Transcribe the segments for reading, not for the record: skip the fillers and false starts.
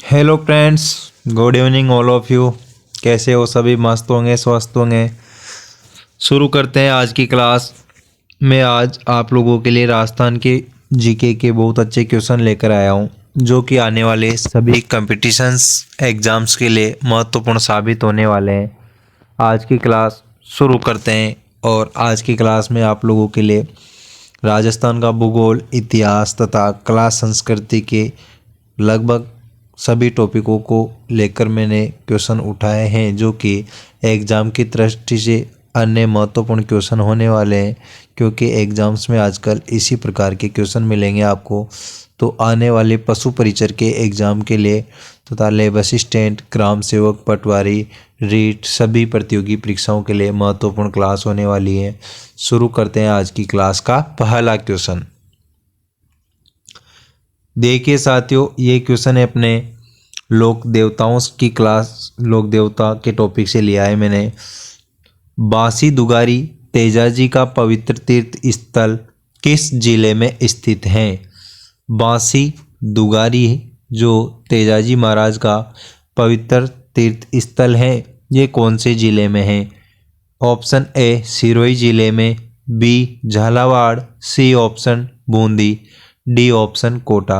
Hello friends, good evening all of you. कैसे हो सभी? मस्त होंगे, स्वस्थ होंगे। शुरू करते हैं आज की क्लास में। आज आप लोगों के लिए राजस्थान के जीके के बहुत अच्छे क्वेश्चन लेकर आया हूं, जो कि आने वाले सभी कंपटीशंस एग्ज़ाम्स के लिए महत्वपूर्ण साबित होने वाले हैं। आज की क्लास शुरू करते हैं। और आज की क्लास में आप लोगों के लिए राजस्थान का भूगोल, इतिहास तथा कला संस्कृति के लगभग सभी टॉपिकों को लेकर मैंने क्वेश्चन उठाए हैं, जो कि एग्ज़ाम की दृष्टि से अन्य महत्वपूर्ण क्वेश्चन होने वाले हैं, क्योंकि एग्ज़ाम्स में आजकल इसी प्रकार के क्वेश्चन मिलेंगे आपको। तो आने वाले पशु परिचर के एग्ज़ाम के लिए तथा लेब असिस्टेंट, ग्राम सेवक, पटवारी, रीट सभी प्रतियोगी परीक्षाओं के लिए महत्वपूर्ण क्लास होने वाली है। शुरू करते हैं आज की क्लास का पहला क्वेश्चन। देखिए साथियों, ये क्वेश्चन है अपने लोक देवताओं की क्लास, लोक देवता के टॉपिक से लिया है मैंने। बांसी दुगारी तेजाजी का पवित्र तीर्थ स्थल किस जिले में स्थित है? बांसी दुगारी जो तेजाजी महाराज का पवित्र तीर्थ स्थल है, ये कौन से जिले में है? ऑप्शन ए सिरोही जिले में, B Jhalawar, C option Bundi, D option Kota.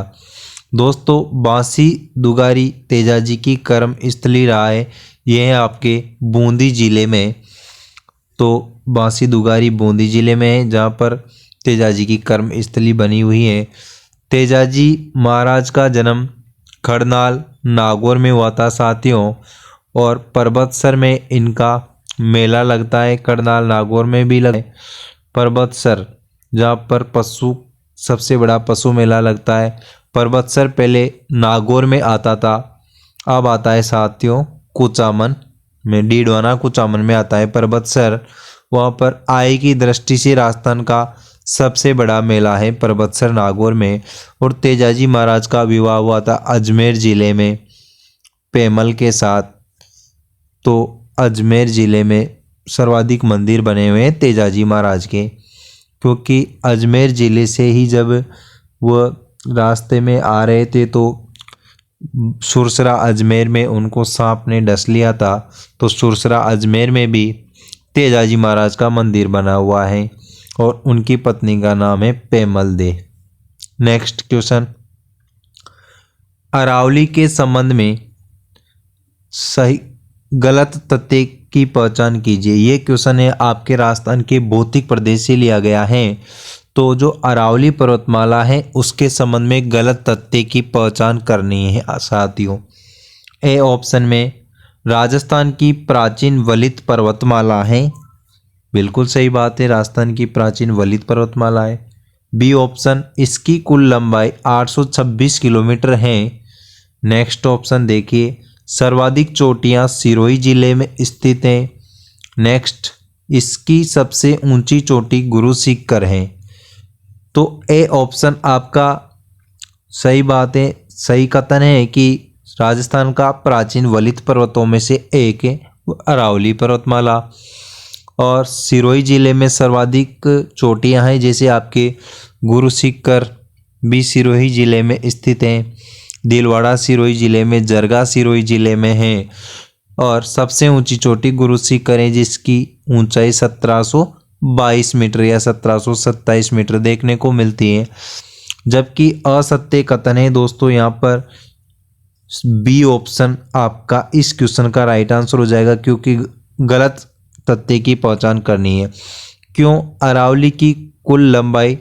दोस्तों, बांसी दुगारी तेजाजी की कर्म स्थली रहा है, यह है आपके बूंदी जिले में। तो बांसी दुगारी बूंदी जिले में है, जहाँ पर तेजाजी की कर्म स्थली बनी हुई है। तेजाजी महाराज का जन्म खड़नाल नागौर में हुआ था साथियों, और पर्वतसर में इनका मेला लगता है। करनाल नागौर में भी लगता है। पर्वतसर जहाँ पर सबसे बड़ा पशु मेला लगता है। पर्वतसर पहले नागौर में आता था, अब आता है साथियों कुचामन में, डीडवाना कुचामन में आता है पर्वतसर। वहाँ पर आय की दृष्टि से राजस्थान का सबसे बड़ा मेला है पर्वतसर नागौर में। और तेजाजी महाराज का विवाह हुआ था अजमेर जिले में पेमल के साथ। तो अजमेर ज़िले में सर्वाधिक मंदिर बने हुए हैं तेजाजी महाराज के, क्योंकि अजमेर ज़िले से ही जब वह रास्ते में आ रहे थे तो सुरसरा अजमेर में उनको सांप ने डस लिया था। तो सुरसरा अजमेर में भी तेजाजी महाराज का मंदिर बना हुआ है, और उनकी पत्नी का नाम है पेमल दे। नेक्स्ट क्वेश्चन, अरावली के संबंध में सही गलत तथ्य की पहचान कीजिए। ये क्वेश्चन है आपके राजस्थान के भौतिक प्रदेश से लिया गया है। तो जो अरावली पर्वतमाला है उसके संबंध में गलत तथ्य की पहचान करनी है साथियों। ए ऑप्शन में राजस्थान की प्राचीन वलित पर्वतमाला है, बिल्कुल सही बात है, राजस्थान की प्राचीन वलित पर्वतमाला है। बी ऑप्शन इसकी कुल लंबाई 826 किलोमीटर है। नेक्स्ट ऑप्शन देखिए, सर्वाधिक चोटियां सिरोही जिले में स्थित हैं। नेक्स्ट, इसकी सबसे ऊंची चोटी गुरु सीकर है। तो ए ऑप्शन आपका सही बात है, सही कथन है कि राजस्थान का प्राचीन वलित पर्वतों में से एक है अरावली पर्वतमाला। और सिरोही जिले में सर्वाधिक चोटियां हैं, जैसे आपके गुरु सीकर भी सिरोही जिले में स्थित हैं, दिलवाड़ा सिरोही जिले में, जरगा सिरोही जिले में है। और सबसे ऊंची चोटी गुरु सीकर है, जिसकी ऊंचाई 1722 मीटर या 1727 मीटर देखने को मिलती है। जबकि असत्य कथन है दोस्तों, यहाँ पर बी ऑप्शन आपका इस क्वेश्चन का राइट आंसर हो जाएगा, क्योंकि गलत तथ्य की पहचान करनी है। क्यों? अरावली की कुल लंबाई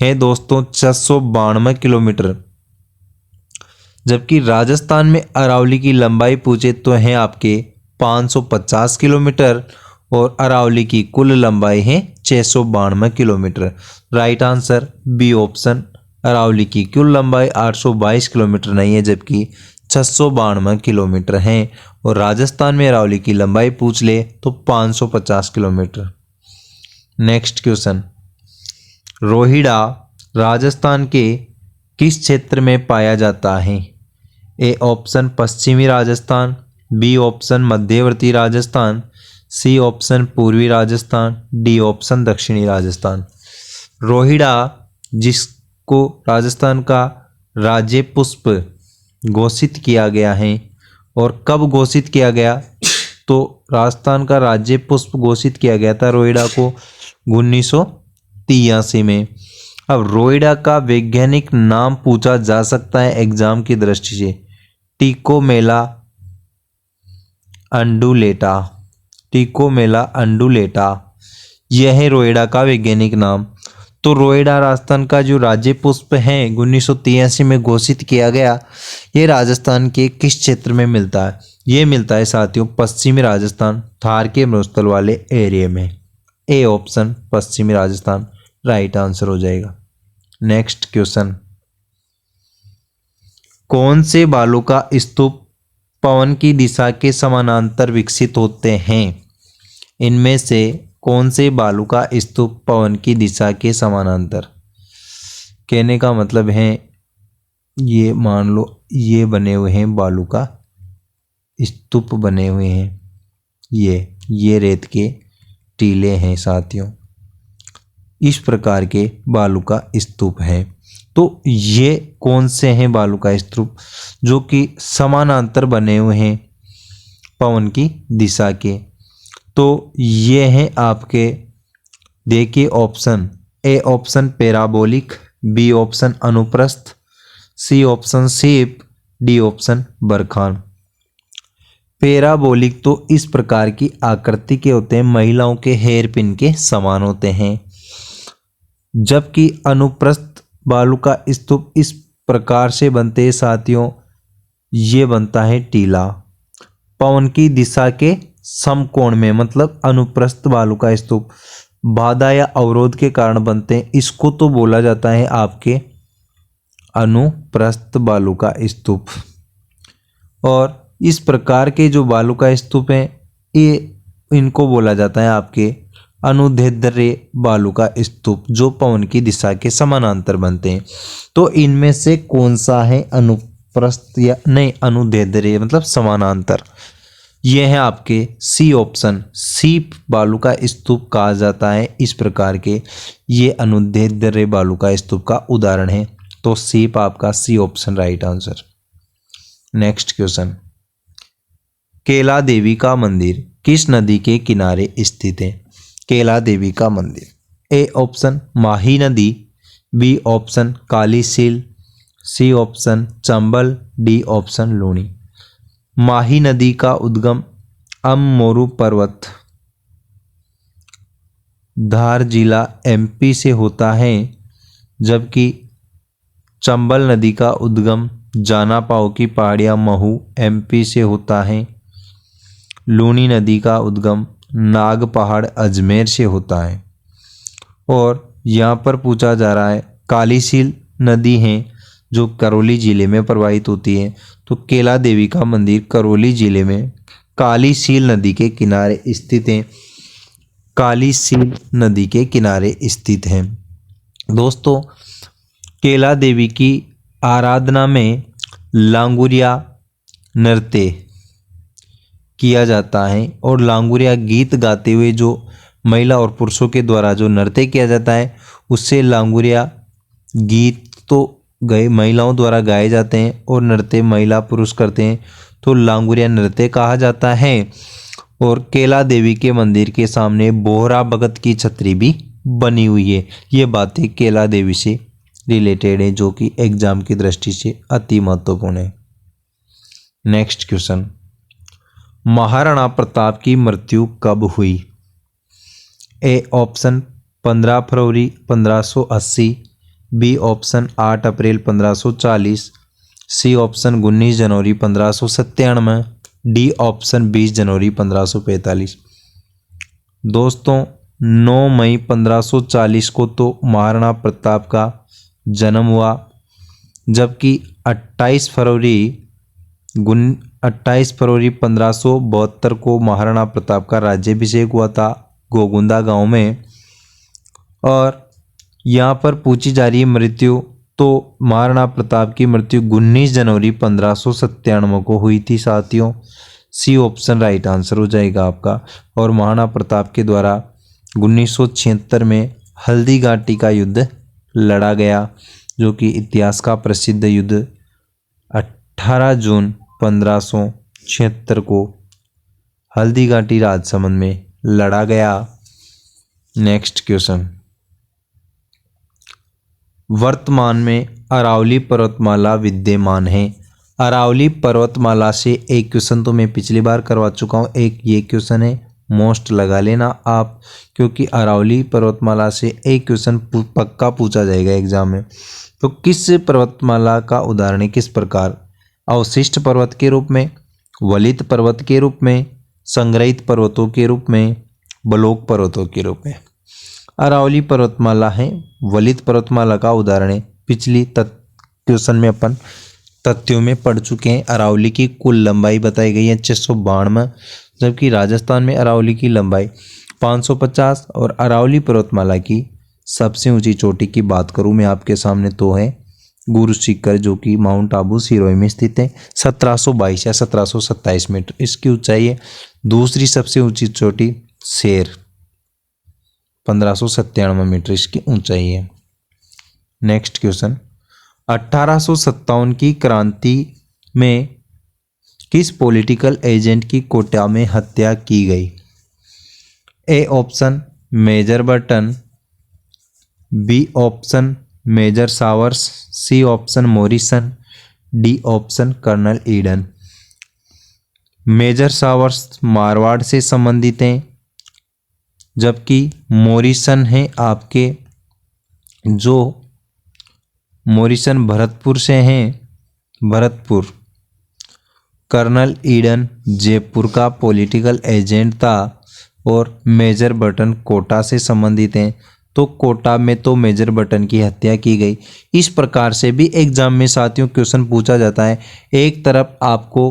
है दोस्तों 692 किलोमीटर, जबकि राजस्थान में अरावली की लंबाई पूछे तो है आपके 550 किलोमीटर, और अरावली की कुल लंबाई है 692 किलोमीटर। Right answer B option, Aravalli की कुल लंबाई 822 किलोमीटर नहीं है, जबकि 692 किलोमीटर है। और राजस्थान में अरावली की लंबाई पूछ ले तो 550 kilometre. Next question, Rohira Rajasthan के किस क्षेत्र में पाया जाता है? ए ऑप्शन पश्चिमी राजस्थान, बी ऑप्शन मध्यवर्ती राजस्थान, सी ऑप्शन पूर्वी राजस्थान, डी ऑप्शन दक्षिणी राजस्थान। रोहिड़ा जिसको राजस्थान का राज्य पुष्प घोषित किया गया है। और कब घोषित किया गया? तो राजस्थान का राज्य पुष्प घोषित किया गया था रोइडा को 1983 में। अब रोइडा का वैज्ञानिक नाम पूछा जा सकता है एग्जाम की दृष्टि से, टिकोमेला अंडुलेटा। टिकोमेला अंडुलेटा यह है रोइडा का वैज्ञानिक नाम। तो रोइडा राजस्थान का जो राज्य पुष्प है 1983 में घोषित किया गया, ये राजस्थान के किस क्षेत्र में मिलता है? ये मिलता है साथियों पश्चिमी राजस्थान, थार के मरुस्थल वाले एरिया में। ए ऑप्शन पश्चिमी राजस्थान राइट आंसर हो जाएगा। नेक्स्ट क्वेश्चन, कौन से बालू का स्तूप पवन की दिशा के समानांतर विकसित होते हैं? इनमें से कौन से बालू का स्तूप पवन की दिशा के समानांतर? कहने का मतलब है ये मान लो ये बने हुए हैं बालू का स्तूप बने हुए हैं, ये रेत के टीले हैं साथियों, इस प्रकार के बालू का स्तूप है। तो ये कौन से हैं बालू का स्तूप जो कि समानांतर बने हुए हैं पवन की दिशा के? तो ये हैं आपके, देखिए option A option parabolic, B option अनुप्रस्थ, सी ऑप्शन सीप, डी ऑप्शन बरखान। पैराबोलिक तो इस प्रकार की आकृति के होते हैं, महिलाओं के हेयर पिन के समान होते हैं, जबकि अनुप्रस्थ बालू का स्तूप इस प्रकार से बनते हैं साथियों, ये बनता है टीला पवन की दिशा के समकोण में, मतलब अनुप्रस्थ बालू का स्तूप बाधा या अवरोध के कारण बनते हैं, इसको तो बोला जाता है आपके अनुप्रस्थ बालू का स्तूप। और इस प्रकार के जो बालू का स्तूप हैं ये इनको बोला जाता है आपके अनुदैर्ध्य बालू का स्तूप जो पवन की दिशा के समानांतर बनते हैं। तो इनमें से कौन सा है अनुप्रस्थ या नहीं अनुदैर्ध्य मतलब समानांतर? ये है आपके सी ऑप्शन, सीप बालू का स्तूप कहा जाता है इस प्रकार के, ये अनुदैर्ध्य बालू का स्तूप का उदाहरण है। तो सीप आपका C option right answer. Next question, Kela Devi का मंदिर किस नदी के किनारे स्थित है? केला देवी का मंदिर, ए ऑप्शन माही नदी, B option Kali Sil, C option Chambal, D option Luni. Mahi नदी का उद्गम अममोरू पर्वत धार जिला एमपी से होता है, जबकि चंबल नदी का उद्गम जाना पाओ की पहाड़ियाँ महू एमपी से होता है। लूनी नदी का उद्गम नाग पहाड़ अजमेर से होता है। और यहाँ पर पूछा जा रहा है कालीसील नदी है जो करौली जिले में प्रवाहित होती है, तो केला देवी का मंदिर करौली जिले में कालीसील नदी के किनारे स्थित है, कालीसील नदी के किनारे स्थित है। दोस्तों केला देवी की आराधना में लांगुरिया नृत्य किया जाता है, और लांगुरिया गीत गाते हुए जो महिला और पुरुषों के द्वारा जो नृत्य किया जाता है उससे लांगुरिया गीत तो गए महिलाओं द्वारा गाए जाते हैं और नृत्य महिला पुरुष करते हैं, तो लांगुरिया नृत्य कहा जाता है। और केला देवी के मंदिर के सामने बोहरा भगत की छतरी भी बनी हुई है। ये बातें केला देवी से रिलेटेड है जो कि एग्जाम की दृष्टि से अति महत्वपूर्ण है। नेक्स्ट क्वेश्चन, महाराणा प्रताप की मृत्यु कब हुई? ए ऑप्शन 15 फरवरी 1580, बी ऑप्शन 8 अप्रैल 1540, सी ऑप्शन 19 जनवरी 1597, डी ऑप्शन 20 जनवरी 1545। दोस्तों 9 मई 1540 को तो महाराणा प्रताप का जन्म हुआ, जबकि 28 फरवरी 1572 को महाराणा प्रताप का राज्याभिषेक हुआ था गोगुंदा गांव में। और यहाँ पर पूछी जा रही है मृत्यु, तो महाराणा प्रताप की मृत्यु 19 जनवरी 1597 को हुई थी साथियों। सी ऑप्शन राइट आंसर हो जाएगा आपका। और महाराणा प्रताप के द्वारा 1976 में हल्दी घाटी का युद्ध लड़ा गया जो कि इतिहास का प्रसिद्ध युद्ध 18 जून 1576 को हल्दीघाटी राजसमंद में लड़ा गया। नेक्स्ट क्वेश्चन, वर्तमान में अरावली पर्वतमाला विद्यमान है। अरावली पर्वतमाला से एक क्वेश्चन तो मैं पिछली बार करवा चुका हूँ, एक ये क्वेश्चन है, मोस्ट लगा लेना आप, क्योंकि अरावली पर्वतमाला से एक क्वेश्चन पक्का पूछा जाएगा एग्जाम में। तो किस पर्वतमाला का उदाहरण है, किस प्रकार, अवशिष्ट पर्वत के रूप में, वलित पर्वत के रूप में, संग्रहित पर्वतों के रूप में, ब्लॉक पर्वतों के रूप में। अरावली पर्वतमाला है, वलित पर्वतमाला का उदाहरण है। पिछली क्वेश्चन में अपन तथ्यों में पढ़ चुके हैं। अरावली की कुल लंबाई बताई गई है 692, जबकि राजस्थान में अरावली की लंबाई 550। और अरावली पर्वतमाला की सबसे ऊंची चोटी की बात करूं मैं आपके सामने तो है गुरु शिखर, जो कि माउंट आबू सिरोही में स्थित है। 1722 या 1727 मीटर इसकी ऊंचाई है। दूसरी सबसे ऊंची चोटी शेर, 1597 मीटर इसकी ऊंचाई है। नेक्स्ट क्वेश्चन, 1857 की क्रांति में किस पॉलिटिकल एजेंट की कोटा में हत्या की गई? A option major Burton, B option major Sowers, C option Morrison, D option colonel Eden. Major Sowers Marwar से संबंधित हैं, जबकि मॉरिसन है आपके जो मॉरिसन भरतपुर से हैं, भरतपुर। कर्नल ईडन जयपुर का पॉलिटिकल एजेंट था और मेजर बटन कोटा से संबंधित हैं। तो कोटा में तो मेजर बटन की हत्या की गई। इस प्रकार से भी एग्जाम में साथियों क्वेश्चन पूछा जाता है। एक तरफ आपको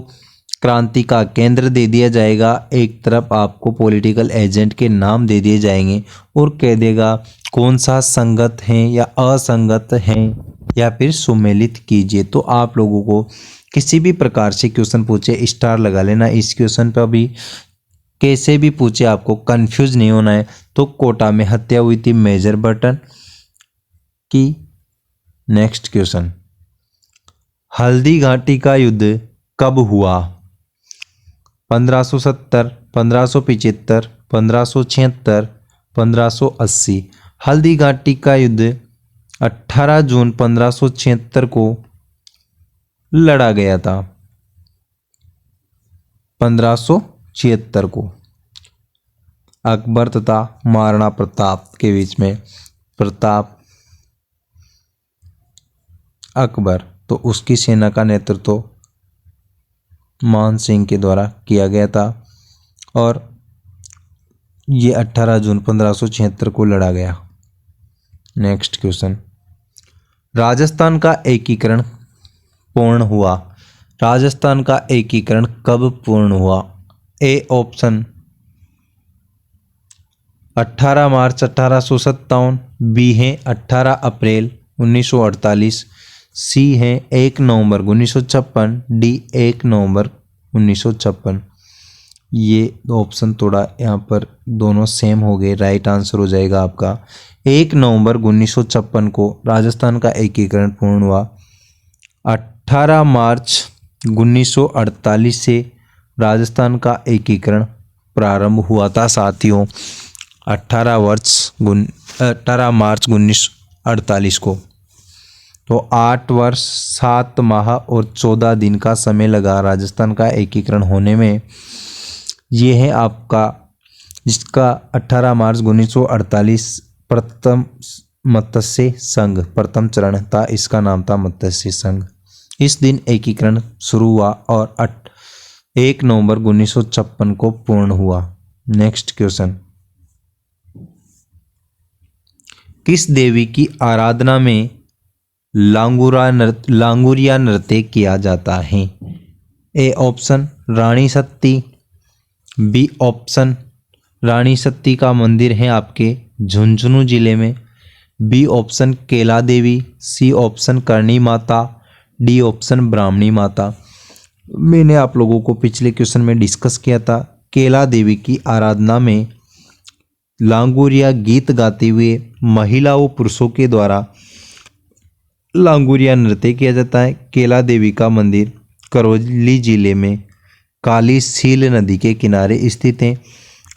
क्रांति का केंद्र दे दिया जाएगा, एक तरफ आपको पॉलिटिकल एजेंट के नाम दे दिए जाएंगे और कह देगा कौन सा संगत हैं या असंगत हैं या फिर सुमेलित कीजिए। तो आप लोगों को किसी भी प्रकार से क्वेश्चन पूछे स्टार लगा लेना। इस क्वेश्चन पर भी कैसे भी पूछे आपको कंफ्यूज नहीं होना है। तो कोटा में हत्या हुई थी मेजर बटन की। नेक्स्ट क्वेश्चन, हल्दी घाटी का युद्ध कब हुआ? 1570, 1575, 1576, 1580। हल्दी घाटी का युद्ध 18 जून 1576 को लड़ा गया था। 1576 को अकबर तथा महाराणा प्रताप के बीच में। प्रताप अकबर, तो उसकी सेना का नेतृत्व मान सिंह के द्वारा किया गया था और ये 18 जून 1576 को लड़ा गया। नेक्स्ट क्वेश्चन, राजस्थान का एकीकरण पूर्ण हुआ। राजस्थान का एकीकरण कब पूर्ण हुआ? ए ऑप्शन 18 मार्च 1857, बी है 18 अप्रैल 1948, सी है 1 नवंबर 1956, डी 1 नवंबर 1956। ये ऑप्शन थोड़ा यहाँ पर दोनों सेम हो गए, राइट आंसर हो जाएगा आपका 1 नवंबर 1956 को राजस्थान का एकीकरण पूर्ण हुआ। 18 मार्च 1948 से राजस्थान का एकीकरण प्रारंभ हुआ था साथियों। 18 मार्च 1948 को। तो 8 वर्ष 7 माह और 14 दिन का समय लगा राजस्थान का एकीकरण होने में। ये है आपका जिसका 18 मार्च 1948 प्रथम मत्स्य संघ, प्रथम चरण था, इसका नाम था मत्स्य संघ। इस दिन एकीकरण शुरू हुआ और 1 नवंबर 1956 को पूर्ण हुआ। नेक्स्ट क्वेश्चन, किस देवी की आराधना में लांगुरिया नृत्य किया जाता है? A option Rani Sati, B option Rani Sati का मंदिर है आपके झुंझुनू जिले में, बी ऑप्शन केला देवी, C option Karni Mata, D option ब्राह्मणी माता। मैंने आप लोगों को पिछले क्वेश्चन में डिस्कस किया था। केला देवी की आराधना में लांगुरिया गीत गाते हुए महिलाओं पुरुषों के द्वारा लांगुरिया नृत्य किया जाता है। केला देवी का मंदिर करौली जिले में काली सील नदी के किनारे स्थित है।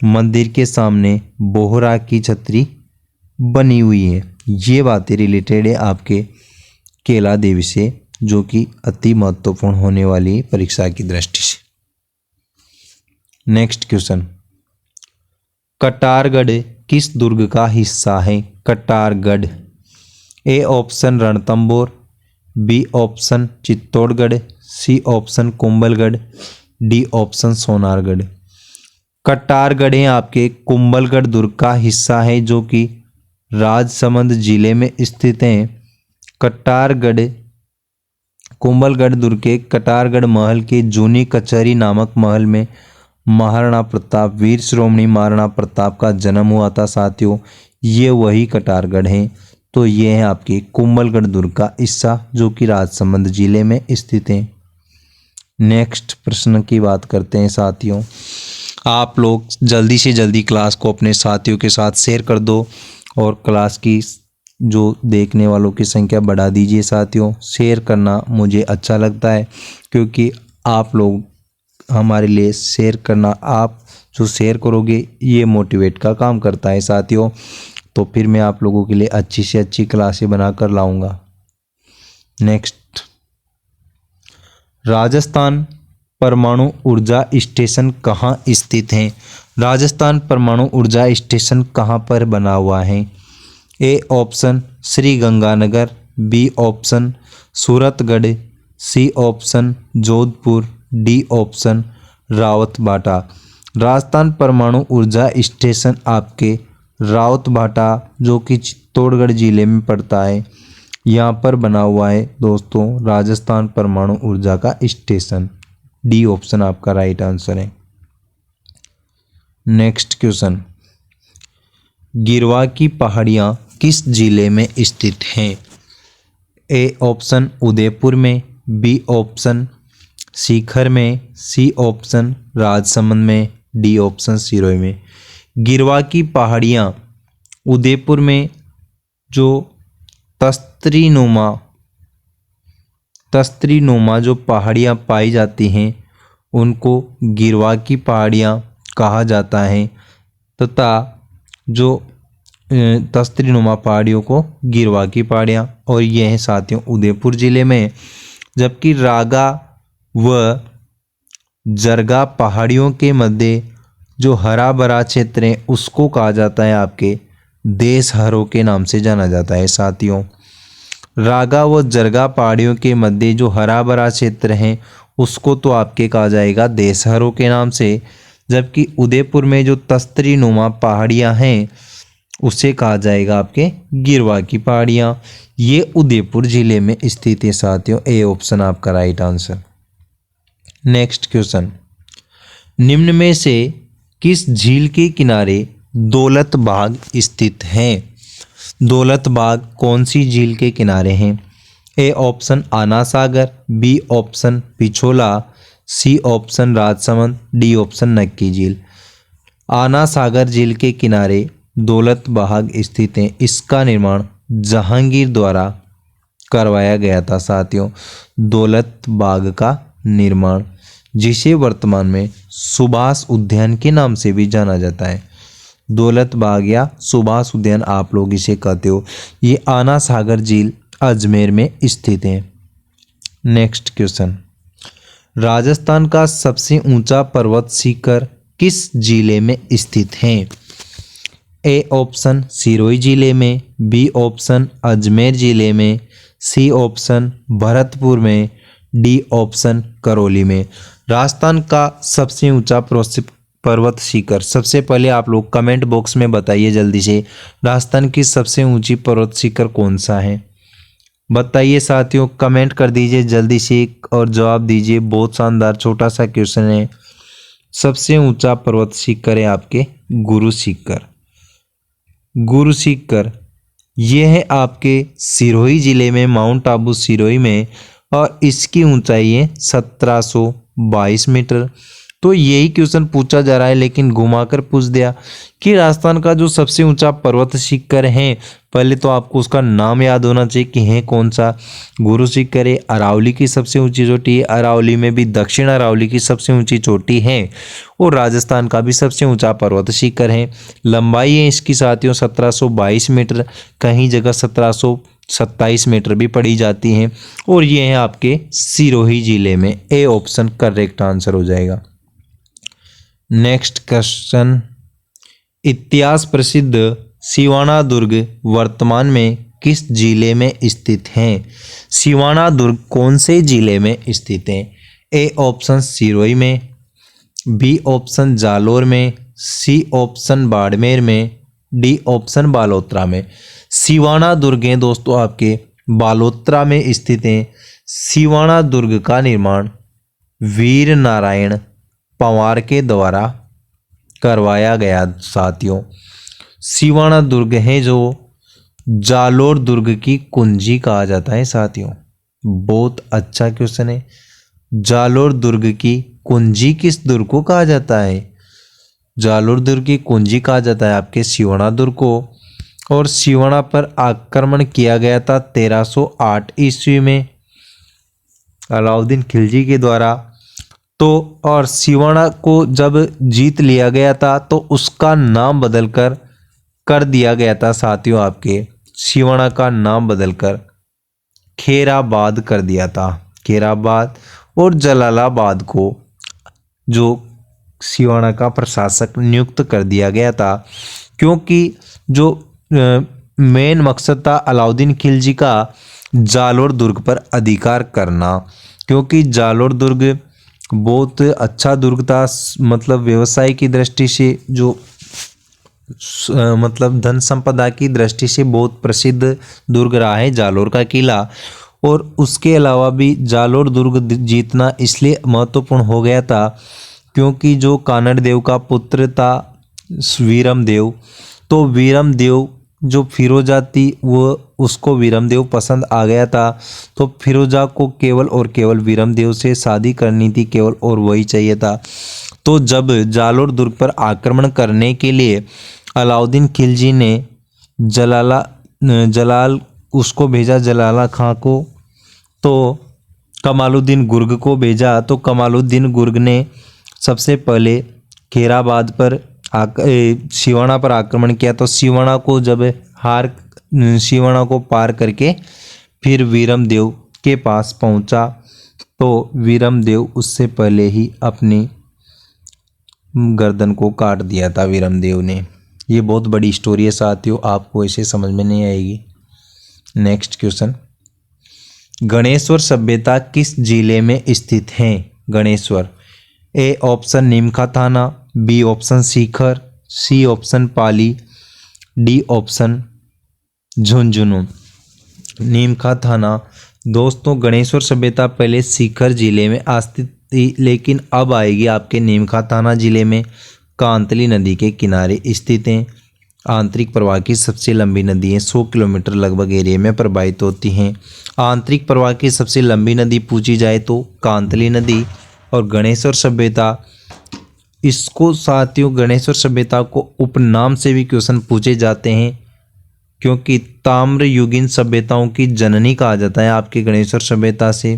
मंदिर के सामने बोहरा की छतरी बनी हुई है। ये बातें रिलेटेड है आपके केला देवी से, जो कि अति महत्वपूर्ण होने वाली है परीक्षा की दृष्टि से। नेक्स्ट क्वेश्चन, कटारगढ़ किस दुर्ग का हिस्सा है? Katargarh, A option Ranthambore, B option Chittorgarh, C option Kumbhalgarh, D option Sonargarh. Katargarh है आपके कुंभलगढ़ दुर्ग का हिस्सा है, जो कि राजसमंद जिले में स्थित है। कटारगढ़ कुंभलगढ़ दुर्ग के कटारगढ़ महल के जूनी कचहरी नामक महल में महाराणा प्रताप, वीर श्रोमणी महाराणा प्रताप का जन्म हुआ था साथियों। ये वही कटारगढ़ है। तो ये है आपके कुंभलगढ़ दुर्ग का हिस्सा, जो कि राजसमंद जिले में स्थित है। नेक्स्ट प्रश्न की बात करते हैं साथियों। आप लोग जल्दी से जल्दी क्लास को अपने साथियों के साथ शेयर कर दो और क्लास की जो देखने वालों की संख्या बढ़ा दीजिए साथियों। शेयर करना मुझे अच्छा लगता है, क्योंकि आप लोग हमारे लिए शेयर करना, आप जो शेयर करोगे ये मोटिवेट का काम करता है साथियों। तो फिर मैं आप लोगों के लिए अच्छी से अच्छी क्लासें बनाकर लाऊंगा। नेक्स्ट, राजस्थान परमाणु ऊर्जा स्टेशन कहाँ स्थित है? राजस्थान परमाणु ऊर्जा स्टेशन कहाँ पर बना हुआ है? A option Shri Ganganagar, B option Suratgarh, C option Jodhpur, D option Rawatbhata. Rajasthan परमाणु ऊर्जा स्टेशन आपके रावतभाटा, जो कि चित्तौड़गढ़ जिले में पड़ता है, यहाँ पर बना हुआ है दोस्तों राजस्थान परमाणु ऊर्जा का स्टेशन। डी ऑप्शन आपका राइट आंसर है। नेक्स्ट क्वेश्चन, गिरवा की पहाड़ियाँ किस जिले में स्थित हैं? ए ऑप्शन उदयपुर में, बी ऑप्शन सीकर में, सी ऑप्शन राजसमंद में, डी ऑप्शन सिरोही में। गिरवा की पहाड़ियाँ उदयपुर में जो तस्त्रीनुमा जो पहाड़ियाँ पाई जाती हैं उनको गिरवा की पहाड़ियाँ कहा जाता है, तथा जो तस्त्रीनुमा पहाड़ियों को गिरवा की पहाड़ियाँ, और ये हैं साथियों उदयपुर जिले में। जबकि रागा व जरगा पहाड़ियों के मध्य जो हरा भरा क्षेत्र है उसको कहा जाता है आपके देशहरों के नाम से जाना जाता है साथियों। रागा व जरगा पहाड़ियों के मध्य जो हरा भरा क्षेत्र है उसको तो आपके कहा जाएगा देशहरों के नाम से, जबकि उदयपुर में जो तस्त्रीनुमा पहाड़ियाँ हैं उसे कहा जाएगा आपके गिरवा की पहाड़ियाँ। ये उदयपुर जिले में स्थित है साथियों। ए ऑप्शन आपका राइट आंसर। नेक्स्ट क्वेश्चन, निम्न में से किस झील के किनारे दौलत बाग स्थित है? दौलत बाग कौन सी झील के किनारे हैं? A option Ana Sagar, B option Pichola, C option Rajsamand, D option Nakki झील। आना सागर झील के किनारे दौलत बाग स्थित है। इसका निर्माण जहांगीर द्वारा करवाया गया था साथियों। दौलत बाग का निर्माण, जिसे वर्तमान में सुभाष उद्यान के नाम से भी जाना जाता है। दौलत बाग या सुभाष उद्यान आप लोग इसे कहते हो। ये आना सागर झील अजमेर में स्थित है। नेक्स्ट क्वेश्चन, राजस्थान का सबसे ऊंचा पर्वत शिखर किस जिले में स्थित है? ए ऑप्शन सिरोही जिले में, बी ऑप्शन अजमेर जिले में, सी ऑप्शन भरतपुर में, डी ऑप्शन करौली में। राजस्थान का सबसे ऊंचा पर्वत शिखर, सबसे पहले आप लोग कमेंट बॉक्स में बताइए जल्दी से, राजस्थान की सबसे ऊंची पर्वत शिखर कौन सा है? बताइए साथियों, कमेंट कर दीजिए जल्दी से और जवाब दीजिए। बहुत शानदार छोटा सा क्वेश्चन है। सबसे ऊंचा पर्वत शिखर है आपके गुरु शिखर। गुरु शिखर ये है आपके सिरोही जिले में, माउंट आबू सिरोही में, और इसकी ऊंचाई है 1722 मीटर। तो यही क्वेश्चन पूछा जा रहा है, लेकिन घुमाकर पूछ दिया कि राजस्थान का जो सबसे ऊंचा पर्वत शिखर है, पहले तो आपको उसका नाम याद होना चाहिए कि है कौन सा। गुरु शिखर है, अरावली की सबसे ऊंची चोटी है, अरावली में भी दक्षिण अरावली की सबसे ऊंची चोटी है, और राजस्थान का भी सबसे ऊंचा पर्वत शिखर है। लंबाई है इसकी साथियों 1722 मीटर, कहीं जगह 1727 मीटर भी पड़ी जाती हैं, और ये है आपके सिरोही जिले में। ए ऑप्शन करेक्ट आंसर हो जाएगा। नेक्स्ट क्वेश्चन, इतिहास प्रसिद्ध सिवाना दुर्ग वर्तमान में किस जिले में स्थित हैं? सिवाना दुर्ग कौन से जिले में स्थित हैं? ए ऑप्शन सिरोही में, बी ऑप्शन जालोर में, सी ऑप्शन बाड़मेर में, डी ऑप्शन बालोतरा में। सिवाना दुर्ग हैं दोस्तों आपके बालोतरा में स्थित हैं। सिवाना दुर्ग का निर्माण वीर नारायण पंवार के द्वारा करवाया गया साथियों। सिवाना दुर्ग है जो जालोर दुर्ग की कुंजी कहा जाता है साथियों। बहुत अच्छा क्वेश्चन है। जालोर दुर्ग की कुंजी किस दुर्ग को कहा जाता है? जालोर दुर्ग की कुंजी कहा जाता है आपके सिवाना दुर्ग को। और सिवाना पर आक्रमण किया गया था 1308 ईस्वी में अलाउद्दीन खिलजी के द्वारा। तो और सिवाना को जब जीत लिया गया था तो उसका नाम बदलकर कर दिया गया था साथियों, आपके सिवाना का नाम बदलकर खेराबाद कर दिया था। खेराबाद और जलालाबाद को जो सिवाना का प्रशासक नियुक्त कर दिया गया था, क्योंकि जो मेन मकसद था अलाउद्दीन खिलजी का जालोर दुर्ग पर अधिकार करना, क्योंकि जालोर दुर्ग बहुत अच्छा दुर्ग था। मतलब व्यवसाय की दृष्टि से जो मतलब धन संपदा की दृष्टि से बहुत प्रसिद्ध दुर्ग रहा है जालोर का किला। और उसके अलावा भी जालोर दुर्ग जीतना इसलिए महत्वपूर्ण हो गया था क्योंकि जो कानड़ देव का पुत्र था वीरम देव, तो वीरम देव जो फिरोजा थी वो उसको वीरम देव पसंद आ गया था। तो फिरोजा को केवल और केवल वीरम देव से शादी करनी थी, केवल और वही चाहिए था। तो जब जालोर दुर्ग पर आक्रमण करने के लिए अलाउद्दीन खिलजी ने जलाल उसको भेजा जलाला खां को, तो कमालुद्दीन गुर्ग को भेजा। तो कमालुद्दीन गुर्ग ने सबसे पहले खेराबाद पर सिवाना पर आक्रमण किया। तो सिवाना को जब सिवाना को पार करके फिर वीरम देव के पास पहुंचा, तो वीरम देव उससे पहले ही अपनी गर्दन को काट दिया था वीरम देव ने। ये बहुत बड़ी स्टोरी है साथियों, आपको ऐसे समझ में नहीं आएगी। नेक्स्ट क्वेश्चन, गणेश्वर सभ्यता किस जिले में स्थित है? गणेश्वर, ए option Neemka Thana, B option Sikar, C option Pali, D option Jhunjhunu. Neemka Thana दोस्तों गणेश्वर सभ्यता पहले सीकर जिले में स्थित थी, लेकिन अब आएगी आपके नीमखा थाना जिले में। कांतली नदी के किनारे स्थित हैं। आंतरिक प्रवाह की सबसे लंबी नदी है, 100 किलोमीटर लगभग एरिया में प्रवाहित होती हैं। आंतरिक प्रवाह की सबसे लंबी नदी पूछी जाए तो कांतली नदी। और गणेश्वर सभ्यता, इसको साथियों गणेश्वर सभ्यता को उपनाम से भी क्वेश्चन पूछे जाते हैं, क्योंकि ताम्रयुगीन सभ्यताओं की जननी कहा जाता है आपके गणेश्वर सभ्यता से।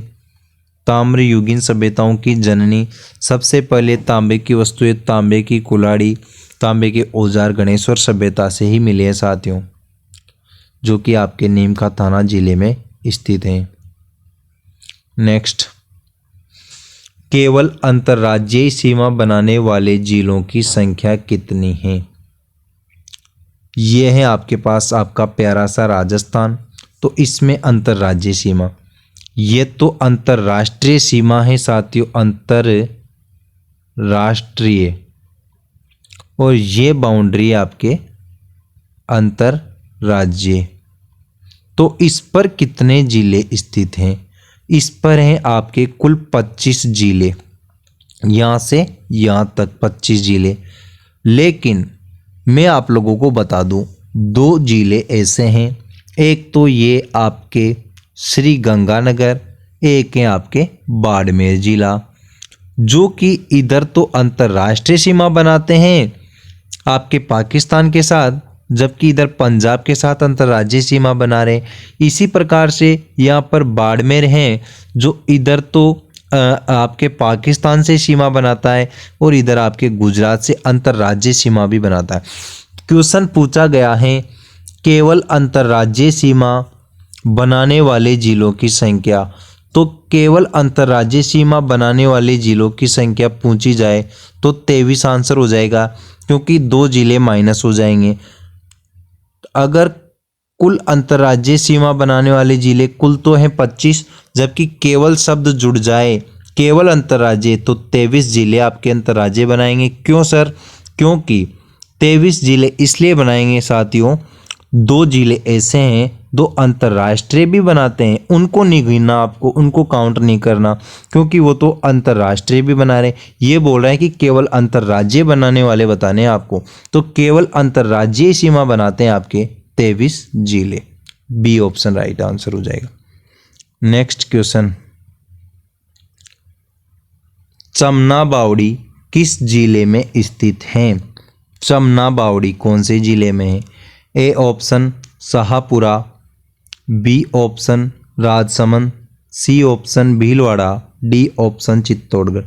ताम्रयुगीन सभ्यताओं की जननी, सबसे पहले तांबे की वस्तुएं, तांबे की कुल्हाड़ी, तांबे के औजार गणेश्वर सभ्यता से ही मिले हैं साथियों, जो कि आपके नीमखा थाना जिले में स्थित हैं। नेक्स्ट, केवल अंतर्राज्यीय सीमा बनाने वाले जिलों की संख्या कितनी है? ये है आपके पास आपका प्यारा सा राजस्थान। तो इसमें अंतर्राज्यीय सीमा, ये तो अंतर्राष्ट्रीय सीमा है साथियों, अंतरराष्ट्रीय, और ये बाउंड्री है आपके अंतर्राज्यीय। तो इस पर कितने जिले स्थित हैं? इस पर हैं आपके कुल 25 जिले, यहाँ से यहाँ तक 25 जिले। लेकिन मैं आप लोगों को बता दूं, 2 जिले ऐसे हैं, एक तो ये आपके श्री गंगानगर, एक है आपके बाड़मेर जिला। जो कि इधर तो अंतर्राष्ट्रीय सीमा बनाते हैं आपके पाकिस्तान के साथ, जबकि इधर पंजाब के साथ अंतर्राज्यीय सीमा बना रहे। इसी प्रकार से यहाँ पर बाड़मेर हैं जो इधर तो आपके पाकिस्तान से सीमा बनाता है और इधर आपके गुजरात से अंतर्राज्यीय सीमा भी बनाता है। क्वेश्चन पूछा गया है केवल अंतर्राज्यीय सीमा बनाने वाले जिलों की संख्या। तो केवल अंतर्राज्यीय सीमा बनाने वाले जिलों की संख्या पूछी जाए तो 23 आंसर हो जाएगा, क्योंकि 2 जिले माइनस हो जाएंगे। अगर कुल अंतर्राज्यीय सीमा बनाने वाले जिले कुल तो हैं 25, जबकि केवल शब्द जुड़ जाए केवल अंतर्राज्यीय तो 23 जिले आपके अंतर्राज्यीय बनाएंगे। क्यों सर? क्योंकि 23 जिले इसलिए बनाएंगे साथियों, 2 जिले ऐसे हैं दो अंतर्राष्ट्रीय भी बनाते हैं, उनको नहीं गिनना आपको, उनको काउंट नहीं करना, क्योंकि वो तो अंतर्राष्ट्रीय भी बना रहे। ये बोल रहा है कि केवल अंतर्राज्यीय बनाने वाले बताने हैं आपको, तो केवल अंतर्राज्यीय सीमा बनाते हैं आपके 23 जिले। बी ऑप्शन राइट आंसर हो जाएगा। नेक्स्ट क्वेश्चन, चमना बावड़ी किस जिले में स्थित है? चमना बावड़ी कौन से जिले में है? A option Shahpura, B option Rajsamand, C option Bhilwara, D option Chittorgarh.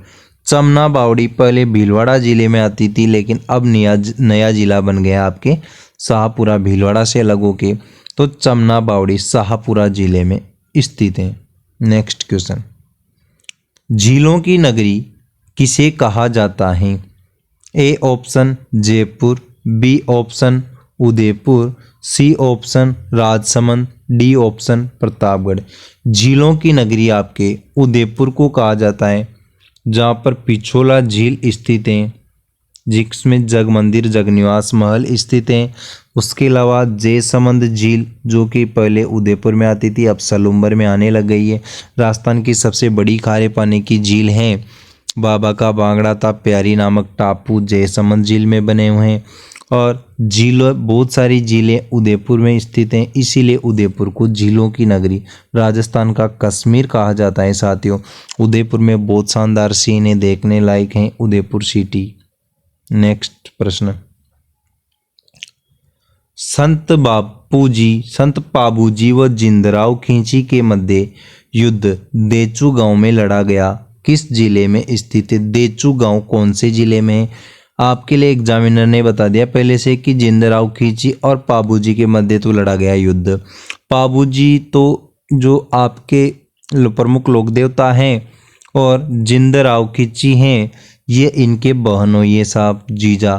Chamna Baori पहले भीलवाड़ा जिले में आती थी, लेकिन अब नया जिला बन गया आपके शाहपुरा, भीलवाड़ा से अलग होके। तो चमना बावड़ी शाहपुरा जिले में स्थित है। नेक्स्ट क्वेश्चन, झीलों की नगरी किसे कहा जाता है? A option Jaipur, B option Udaipur, C option Rajsamand, D option Pratapgarh. झीलों की नगरी आपके उदयपुर को कहा जाता है, जहाँ पर पिछोला झील स्थित है, जिसमें जग मंदिर जगनिवास महल स्थित हैं। उसके अलावा जयसमंद झील जो कि पहले उदयपुर में आती थी, अब सलूम्बर में आने लग गई है। राजस्थान की सबसे बड़ी खारे पानी की झील है। बाबा का बांगड़ा था प्यारी नामक टापू जयसमंद झील में बने हुए हैं, और झीलों बहुत सारी झीलें उदयपुर में स्थित हैं, इसीलिए उदयपुर को झीलों की नगरी, राजस्थान का कश्मीर कहा जाता है साथियों। उदयपुर में बहुत शानदार सीन देखने लायक हैं उदयपुर सिटी। नेक्स्ट प्रश्न, संत पाबूजी व जिंदराव खींची के मध्य युद्ध देचू गांव में लड़ा गया, किस जिले में स्थित है? देचू गांव कौन से जिले में है? आपके लिए एग्जामिनर ने बता दिया पहले से कि जिंदराव खींची और पाबूजी के मध्य तो लड़ा गया युद्ध। पाबूजी तो जो आपके प्रमुख लोक देवता हैं और जिंदराव खींची हैं ये इनके बहनों ये साहब जीजा,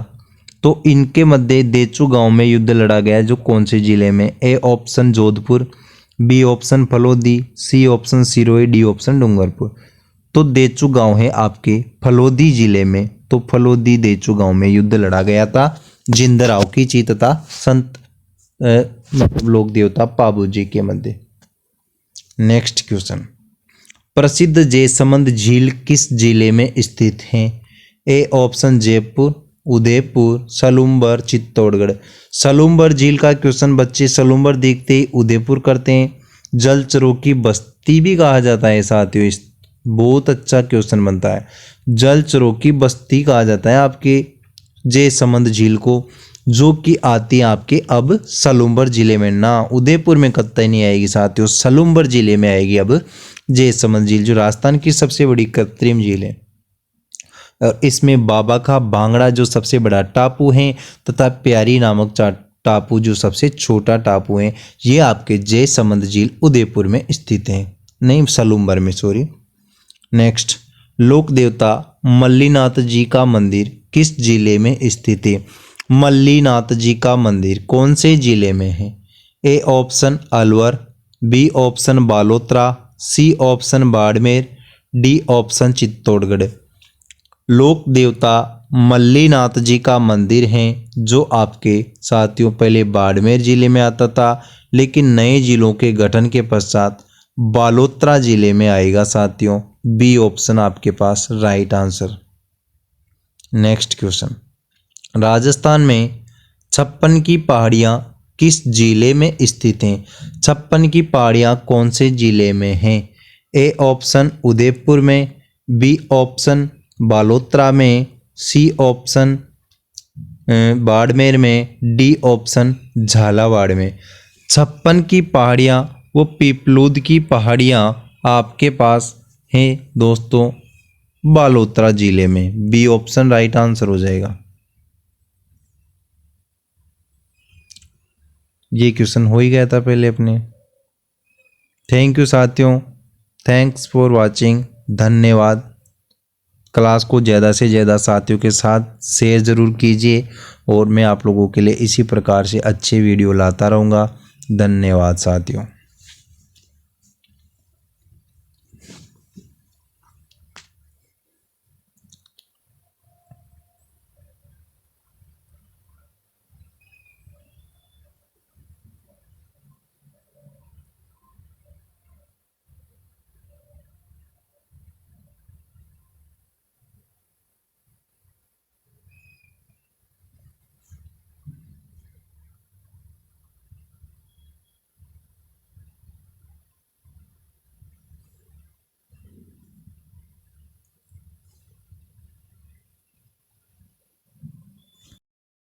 तो इनके मध्य देचू गांव में युद्ध लड़ा गया, जो कौन से जिले में? A option Jodhpur, B option Phalodi, C option Sirohi, D option Dungarpur. तो देचू गांव है आपके फलोदी जिले में, तो फलोदी देचू गांव में युद्ध लड़ा गया था जिंदराव खींची तथा संत लोक देवता पाबूजी के मध्य। नेक्स्ट क्वेश्चन, प्रसिद्ध जयसमंद झील किस जिले में स्थित है? A option Jaipur, Udaipur, Salumbar, Chittorgarh. सलूम्बर झील का क्वेश्चन बच्चे सलूम्बर देखते ही उदयपुर करते हैं। जलचरों की बस्ती भी कहा जाता है साथियों, बहुत अच्छा क्वेश्चन बनता है। जलचरों की बस्ती कहा जाता है आपके जयसमंद झील को, जो कि आती है आपके अब सलूम्बर जिले में, ना उदयपुर में कतई नहीं आएगी साथियों, सलूम्बर जिले में आएगी अब जयसमंद झील, जो राजस्थान की सबसे बड़ी कृत्रिम झील है। और इसमें बाबा का बांगड़ा जो सबसे बड़ा टापू है तथा प्यारी नामक टापू जो सबसे छोटा टापू है, ये आपके जयसमंद झील उदयपुर में स्थित है, नहीं सलूम्बर में, सॉरी। नेक्स्ट, लोक देवता मल्लीनाथ जी का मंदिर किस जिले में स्थित है? मल्लीनाथ जी का मंदिर कौन से जिले में है? A option Alwar, B option Balotra, C option Barmer, D option Chittorgarh. लोक देवता मल्लीनाथ जी का मंदिर है जो आपके साथियों पहले बाड़मेर जिले में आता था, लेकिन नए जिलों के गठन के पश्चात बालोतरा जिले में आएगा साथियों। बी ऑप्शन आपके पास right answer. Next question, Rajasthan में 56 की पहाड़ियाँ किस जिले में स्थित हैं? 56 की पहाड़ियाँ कौन से जिले में हैं? ए ऑप्शन उदयपुर में, बी ऑप्शन बालोतरा में, सी ऑप्शन बाड़मेर में, डी ऑप्शन झालावाड़ में। 56 की पहाड़ियाँ वो पीपलूद की पहाड़ियाँ आपके पास हैं दोस्तों बालोतरा जिले में। बी ऑप्शन राइट आंसर हो जाएगा। ये क्वेश्चन हो ही गया था पहले अपने। थैंक यू साथियों, थैंक्स फॉर वाचिंग, धन्यवाद। क्लास को ज़्यादा से ज़्यादा साथियों के साथ शेयर ज़रूर कीजिए और मैं आप लोगों के लिए इसी प्रकार से अच्छे वीडियो लाता रहूँगा। धन्यवाद साथियों।